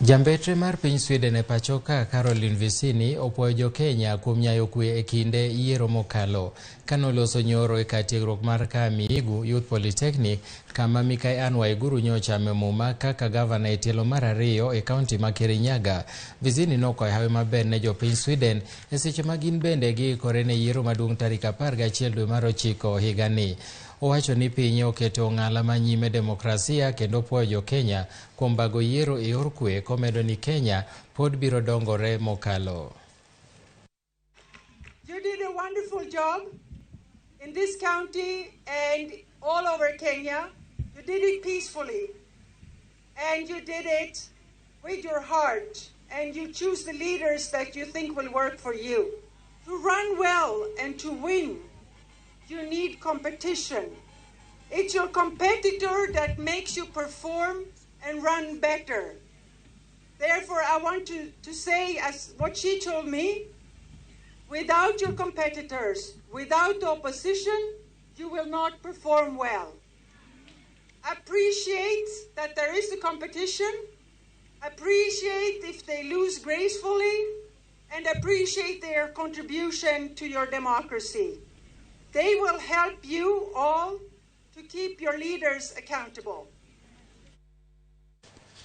Jambetre mar piny Sweden e pachoka Caroline Vicini opuoyo jo Kenya kuom nyayo kwe e kinde yiero mokalo kanoloso nyoro e kar tiegruok mar Kamiigu Youth Polytechnic kama Mikai Anne Waiguru nyocha muma kaka gavana e tielo mar ariyo e kaunti ma Kirinyaga. Vicini nokwayo hawi maber ne jo piny Sweden e seche ma gin bende giikore ne yiero maduong' tarik 11 dwe mar 9 higani. Owacho ni pinye oketo ng'ala manyime demokrasia kendo opuoyo jo Kenya kuom bago yiero e yor kwe komedo ni Kenya pod biro dongore mokalo. You did a wonderful job in this county and all over Kenya. You did it peacefully and you did it with your heart and you choose the leaders that you think will work for you. To run well and to win, you need competition. It's your competitor that makes you perform and run better. Therefore, I want to say, as what she told me, without your competitors, without the opposition, you will not perform well. Appreciate that there is a competition, appreciate if they lose gracefully, and appreciate their contribution to your democracy. They will help you all to keep your leaders accountable.